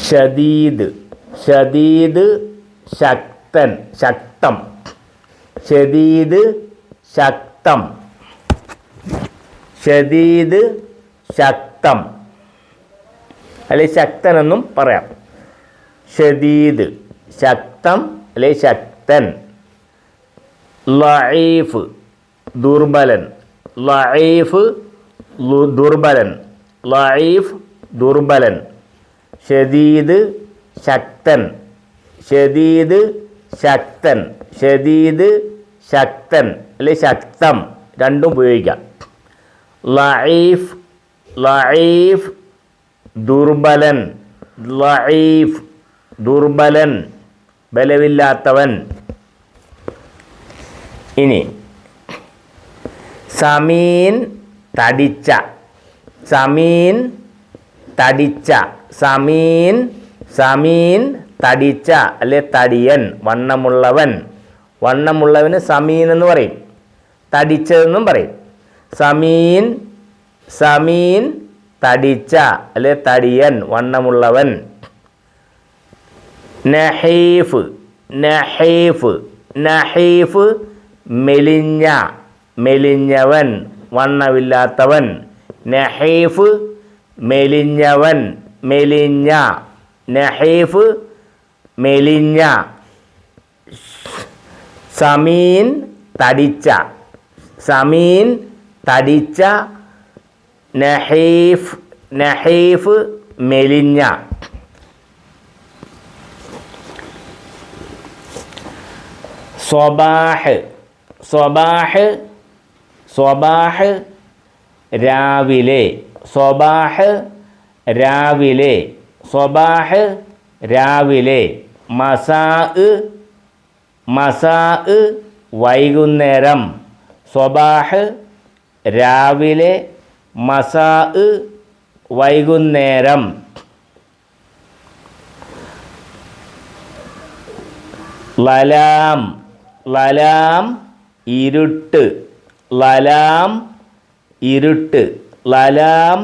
ഷദീദ് ഷദീദ് ശക്തൻ ശക്തം ഷദീദ് ശക്തം ഷദീദ് ശക്തം അല്ലെ ശക്തൻ എന്നും പറയാം. ഷദീദ് ശക്തം അല്ലെ ശക്തൻ. ലഈഫ് ദുർബലൻ ലഈഫ് ദുർബലൻ ലഈഫ് ദുർബലൻ. ഷദീദ് ശക്തൻ ഷദീദ് ശക്തൻ ഷദീദ് ശക്തൻ അല്ലെ ശക്തം രണ്ടും ഉപയോഗിക്കാം. ലഈഫ് ലഈഫ് ദുർബലൻ ലഈഫ് ദുർബലൻ ബലമില്ലാത്തവൻ. ഇനി സമീൻ തടിച്ച സമീൻ തടിച്ച സമീൻ സമീൻ തടിച്ച അല്ലെ തടിയൻ വണ്ണമുള്ളവൻ. വണ്ണമുള്ളവന് സമീൻ എന്ന് പറയും, തടിച്ചതെന്നും പറയും. സമീൻ സമീൻ തടിച്ച അല്ലെ തടിയൻ വണ്ണമുള്ളവൻ. നഹീഫ് നഹീഫ് നഹീഫ് മെലിഞ്ഞ മെലിഞ്ഞവൻ വണ്ണമില്ലാത്തവൻ. നഹീഫ് മെലിഞ്ഞവൻ മെലിഞ്ഞ നഹീഫ് മെലിഞ്ഞ. സമീൻ തടിച്ച സമീൻ തടിച്ച നഹീഫ് നഹീഫ് മെലിഞ്ഞ. സ്വബാഹ് സ്വബാഹ് സ്വബാഹ് രാവിലെ സ്വബാഹ് രാവിലെ സ്വബാഹ് രാവിലെ. മസാ മസാ വൈകുന്നേരം. സ്വബാഹ് രാവിലെ മസാ വൈകുന്നേരം. ലലാം ലലാം ഇരുട്ട് ലലാം ഇരുട്ട് ലലാം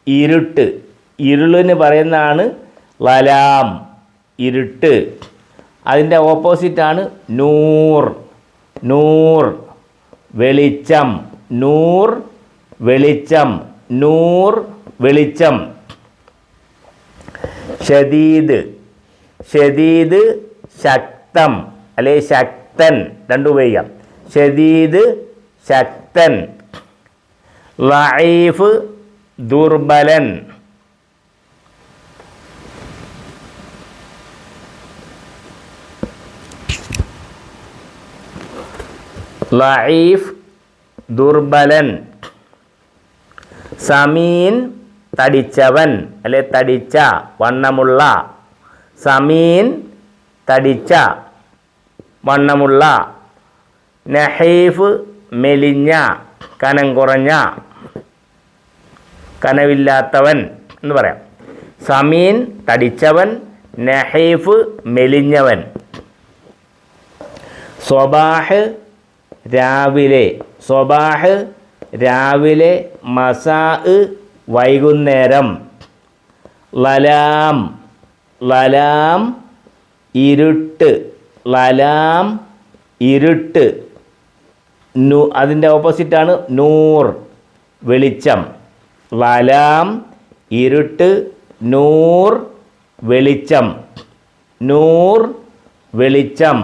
ഇരുട്ട്. ഇരുളിന് പറയുന്നതാണ് ലലാം ഇരുട്ട്. അതിൻ്റെ ഓപ്പോസിറ്റാണ് നൂർ നൂർ വെളിച്ചം നൂർ വെളിച്ചം നൂർ വെളിച്ചം. ഷദീദ് ഷദീദ് ശക്തം അല്ലെ ശക്തൻ രണ്ടും ഉപയോഗിക്കാം. ഷദീദ് ശക്തൻ. ലഈഫ് ദുർബലൻ ലഈഫ് ദുർബലൻ. സമീൻ തടിച്ചവൻ അല്ലെ തടിച്ച വണ്ണമുള്ള. സമീൻ തടിച്ച വണ്ണമുള്ള. നഹീഫ് മെലിഞ്ഞ കനം കുറഞ്ഞ കനവില്ലാത്തവൻ എന്ന് പറയാം. സമീൻ തടിച്ചവൻ നഹീഫ് മെലിഞ്ഞവൻ. സ്വബാഹ് രാവിലെ സ്വബാഹ് രാവിലെ മസാ വൈകുന്നേരം. ലലാം ലലാം ഇരുട്ട് ലലാം ഇരുട്ട്. അതിൻ്റെ ഓപ്പോസിറ്റാണ് നൂർ വെളിച്ചം. ലലാം ഇരുട്ട് നൂർ വെളിച്ചം നൂർ വെളിച്ചം.